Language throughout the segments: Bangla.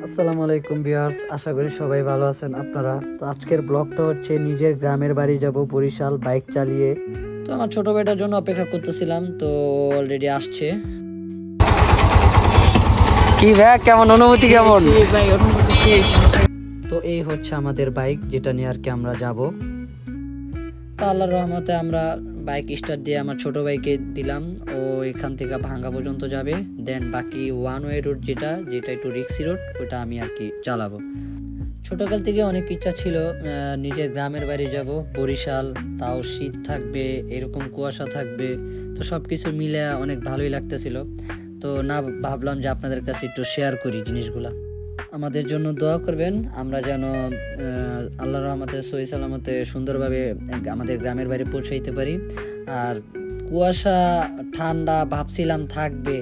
আসসালামু আলাইকুম ভিউয়ার্স, আশা করি সবাই ভালো আছেন আপনারা। তো আজকের ব্লগটা হচ্ছে নিজের গ্রামের বাড়ি যাব বরিশাল বাইক চালিয়ে। তো আমার ছোট ভাইটার জন্য অপেক্ষা করতেছিলাম, তো অলরেডি আসছে। কি ভাই, কেমন অনুভূতি? কেমন ভাই অনুভূতি শেষ। তো এই হচ্ছে আমাদের বাইক, যেটা নিয়ে আর কি আমরা যাব। আল্লাহর রহমতে আমরা বাইক স্টার্ট দিয়ে আমার ছোট ভাইকে দিলাম। ও এখান থেকে ভাঙ্গা পর্যন্ত যাবে, দেন বাকি ওয়ান ওয়ে রোড যেটা একটু রিক্সি রোড, ওটা আমি আর কি চালাবো। ছোটকাল থেকে অনেক ইচ্ছা ছিল নিজের গ্রামের বাড়ি যাব বরিশাল, তাও শীত থাকবে, এরকম কুয়াশা থাকবে, তো সব কিছু মিলে অনেক ভালোই লাগতেছিল। তো ভাবলাম যে আপনাদের কাছে একটু শেয়ার করি জিনিসগুলা। আমাদের জন্য দোয়া করবেন, আমরা যেন আল্লাহর রহমতে সহি সালামতে সুন্দরভাবে আমাদের গ্রামের বাড়ি পৌঁছাইতে পারি। আর কুয়াশা ঠান্ডা ভাবছিলাম থাকবে,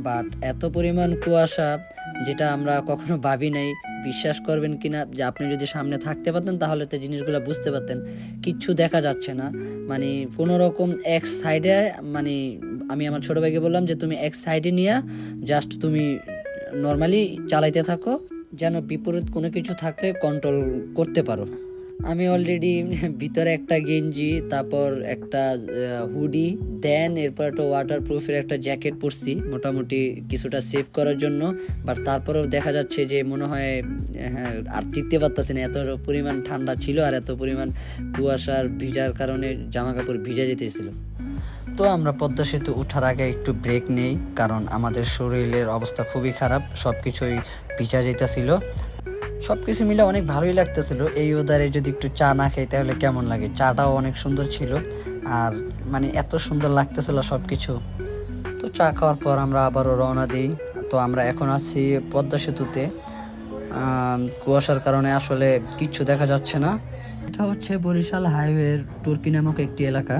বাট এত পরিমাণ কুয়াশা যেটা আমরা কখনো ভাবি নাই। বিশ্বাস করবেন কিনা যে আপনি যদি সামনে থাকতে পারতেন তাহলে তো জিনিসগুলো বুঝতে পারতেন। কিচ্ছু দেখা যাচ্ছে না, মানে কোনো রকম এক সাইডে, মানে আমি আমার ছোট ভাইকে বললাম যে তুমি এক সাইডে নিয়ে জাস্ট তুমি নর্মালি চালাইতে থাকো, যেন বিপরীত কোনো কিছু থাকলে কন্ট্রোল করতে পারো। আমি অলরেডি ভিতরে একটা গেঞ্জি, তারপর একটা হুডি, দেন এরপর একটা ওয়াটার প্রুফের একটা জ্যাকেট পরছি, মোটামুটি কিছুটা সেভ করার জন্য। বাট তারপরেও দেখা যাচ্ছে যে মনে হয় আর টিকতে পারতেছে না, এত পরিমাণ ঠান্ডা ছিল আর এত পরিমাণ কুয়াশার ভিজার কারণে জামা কাপড় ভিজে যেতেছিল। তো আমরা পদ্মা সেতু ওঠার আগে একটু ব্রেক নেই, কারণ আমাদের শরীরের অবস্থা খুবই খারাপ, সব কিছুই ভিজা যেতেছিল। সব কিছু মিলে অনেক ভালোই লাগতেছিল। এই ওদারে যদি একটু চা না খাই তাহলে কেমন লাগে। চাটাও অনেক সুন্দর ছিল, আর মানে এত সুন্দর লাগতেছিল সব কিছু। তো চা খাওয়ার পর আমরা আবারও রওনা দিই। তো আমরা এখন আছি পদ্মা সেতুতে। কুয়াশার কারণে আসলে কিচ্ছু দেখা যাচ্ছে না। এটা হচ্ছে বরিশাল হাইওয়ের টুর্কি নামক একটি এলাকা।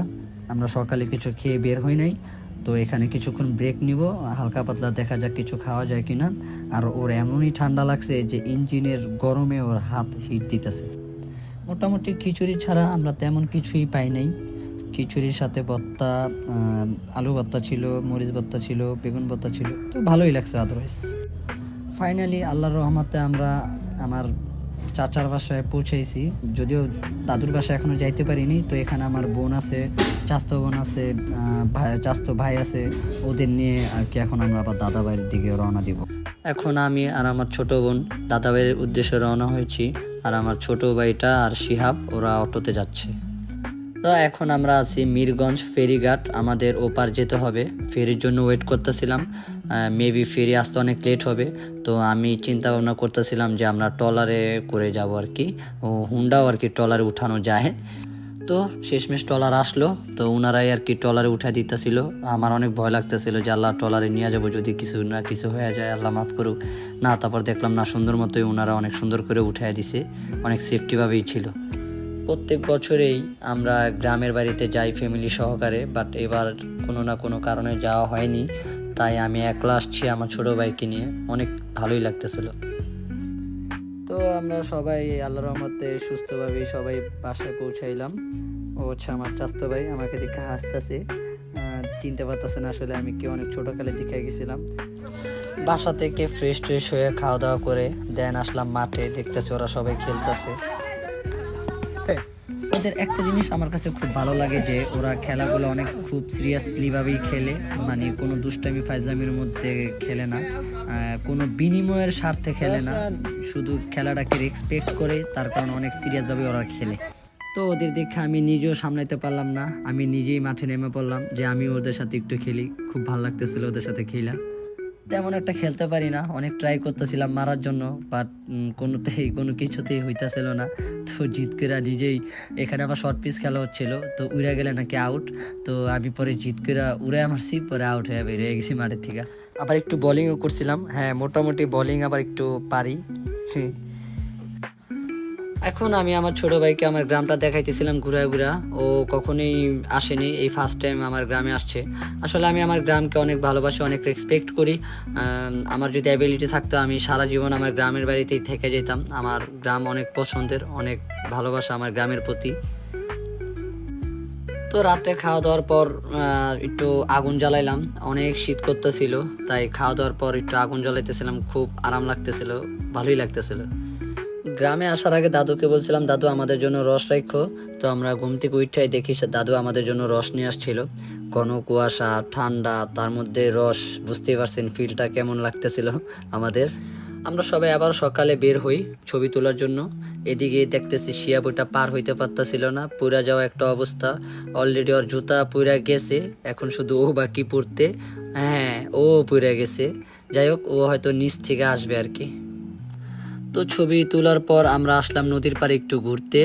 আমরা সকালে কিছু খেয়ে বের হই নাই, তো এখানে কিছুক্ষণ ব্রেক নিব, হালকা পাতলা দেখা যাক কিছু খাওয়া যায় কিনা। আর ওর এমনই ঠান্ডা লাগছে যে ইঞ্জিনের গরমে ওর হাত হিট দিতেছে। মোটামুটি খিচুড়ি ছাড়া আমরা তেমন কিছুই পাই নাই। খিচুড়ির সাথে ভর্তা, আলু ভর্তা ছিল, মরিচ ভর্তা ছিল, বেগুন ভর্তা ছিল, তো ভালোই লাগছে আদারওয়াইজ। ফাইনালি আল্লাহর রহমতে আমরা আমার চাচার বাসায় পৌঁছেছি। যদিও দাদুর বাসায় এখনো যাইতে পারিনি। তো এখানে আমার বোন আছে, চাস্তো বোন আছে, চাস্তো ভাই আছে, ওদের নিয়ে আর কি এখন আমরা আবার দাদা বাড়ির দিকে রওনা দিব। এখন আমি আর আমার ছোট বোন দাদা বাড়ির উদ্দেশ্যে রওনা হয়েছি, আর আমার ছোট ভাইটা আর শিহাব ওরা অটোতে যাচ্ছে। তো এখন আমরা আছি মিরগঞ্জ ফেরিঘাট, আমাদের ওপার যেতে হবে। ফেরির জন্য ওয়েট করতেছিলাম, মেবি ফেরি আসতে অনেক লেট হবে। তো আমি চিন্তা ভাবনা করতেছিলাম যে আমরা ট্রলারে করে যাব আর কি, ও হুন্ডাও আর কি ট্রলারে উঠানো যায়। তো শেষমেশ ট্রলার আসলো, তো ওনারাই আর কি ট্রলারে উঠা দিতেছিল। আমার অনেক ভয় লাগতেছিল যে আল্লাহ ট্রলারে নিয়ে যাবো, যদি কিছু না কিছু হয়ে যায় আল্লাহ মাফ করুক। না, তারপর দেখলাম না, সুন্দর মতোই ওনারা অনেক সুন্দর করে উঠাই দিছে, অনেক সেফটিভাবেই ছিল। প্রত্যেক বছরেই আমরা গ্রামের বাড়িতে যাই ফ্যামিলি সহকারে, বাট এবার কোনো না কোনো কারণে যাওয়া হয়নি, তাই আমি একলা আসছি আমার ছোটো ভাইকে নিয়ে। অনেক ভালোই লাগতেছিল। তো আমরা সবাই আল্লাহর রহমতে সুস্থভাবে সবাই বাসায় পৌঁছাইলাম। ও হচ্ছে আমার চাস্তো ভাই, আমাকে দেখে হাসতেছে, চিনতে পারতেছে না আসলে আমি কি অনেক ছোটোকালে দেখে গেছিলাম। বাসা থেকে ফ্রেশ হয়ে খাওয়া দাওয়া করে দেন আসলাম মাঠে, দেখতেছি ওরা সবাই খেলতেছে। ওদের একটা জিনিস আমার কাছে খুব ভালো লাগে যে ওরা খেলাগুলো অনেক খুব সিরিয়াসলি ভাবেই খেলে, মানে কোনো দুষ্টামি ফাইজলামির মধ্যে খেলে না, কোনো বিনিময়ের স্বার্থে খেলে না, শুধু খেলাটাকে রেসপেক্ট করে, তার কারণে অনেক সিরিয়াসভাবে ওরা খেলে। তো ওদের দেখে আমি নিজেও সামলাইতে পারলাম না, আমি নিজেই মাঠে নেমে পড়লাম যে আমি ওদের সাথে একটু খেলি। খুব ভালো লাগতেছিল ওদের সাথে খেলা। তেমন একটা খেলতে পারি না, অনেক ট্রাই করতেছিলাম মারার জন্য, বাট কোনো কিছুতেই হইতেছিল না। তো জিত করে নিজেই, এখানে আবার শর্ট পিচ খেলা হচ্ছিল, তো উড়ে গেলে নাকি আউট। তো আমি পরে জিত করে উড়ে মারছি, পরে আউট হয়ে বেরিয়ে গেছি মাঠের থেকে। আবার একটু বোলিংও করছিলাম, হ্যাঁ মোটামুটি বোলিং আবার একটু পারি। এখন আমি আমার ছোট ভাইকে আমার গ্রামটা দেখাইতেছিলাম ঘুরা, ও কখনোই আসেনি, এই ফার্স্ট টাইম আমার গ্রামে আসছে। আসলে আমি আমার গ্রামকে অনেক ভালোবাসি, অনেক রেসপেক্ট করি। আমার যদি অ্যাবিলিটি থাকতো আমি সারা জীবন আমার গ্রামের বাড়িতেই থেকে যেতাম। আমার গ্রাম অনেক পছন্দের, অনেক ভালোবাসা আমার গ্রামের প্রতি। তো রাত্রে খাওয়া দাওয়ার পর একটু আগুন জ্বালাইলাম, অনেক শীত করতেছিল, তাই খাওয়া দাওয়ার পর একটু আগুন জ্বালাইতেছিলাম, খুব আরাম লাগতেছিল, ভালোই লাগতেছিল। গ্রামে আসার আগে দাদুকে বলছিলাম দাদু আমাদের জন্য রস রাখো, তো আমরা ঘুম থেকে উঠাই দেখি দাদু আমাদের জন্য রস নিয়ে আসছিল। ঘন কুয়াশা, ঠান্ডা, তার মধ্যে রস, বুঝতেই পারছেন ফিলটা কেমন লাগতেছিল আমাদের। আমরা সবাই আবার সকালে বের হই ছবি তোলার জন্য। এদিকে দেখতেছি শিয়া বইটা পার হইতে পারতেছিল না, পুরা যাওয়া একটা অবস্থা। অলরেডি ওর জুতা পুরা গেছে, এখন শুধু ও বাকি পড়তে। হ্যাঁ, ও পুরা গেছে। যাই হোক, ও হয়তো নিচ থেকে আসবে আর কি। তো ছবি তোলার পর আমরা আসলাম নদীর পাড়ে একটু ঘুরতে।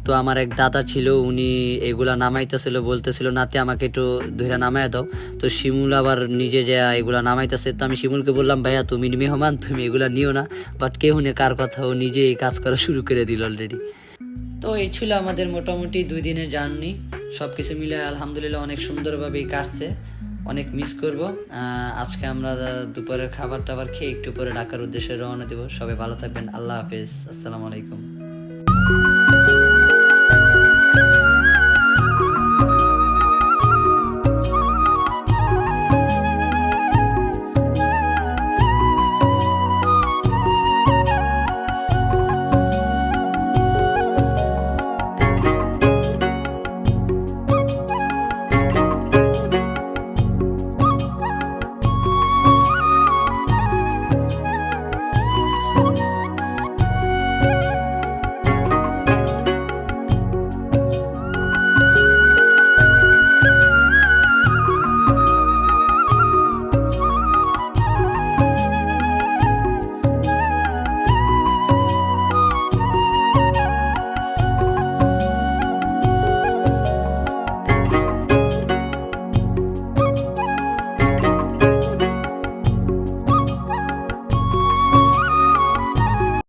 তো আমার এক দাদা ছিল, উনি এগুলা নামাইতেছিল, বলতেছিল নাতে আমাকে একটু ধরে নামাই দাও। তো শিমুল আবার নিজে যা এগুলা নামাইতেছে, তো আমি শিমুলকে বললাম ভাইয়া তুমি মেহমান, তুমি এগুলা নিও না। বাট কেউ নে কার কথা, ও নিজে এই কাজ করা শুরু করে দিল অলরেডি। তো এই ছিল আমাদের মোটামুটি 2 দিনের জার্নি। সব কিছু মিলে আলহামদুলিল্লাহ অনেক সুন্দরভাবেই কাটছে, অনেক মিস করব। আজকে আমরা দুপুরের খাবার টাবার খেয়ে একটু পরে ঢাকার উদ্দেশ্যে রওনা দেব। সবাই ভালো থাকবেন, আল্লাহ হাফেজ, আসসালামু আলাইকুম।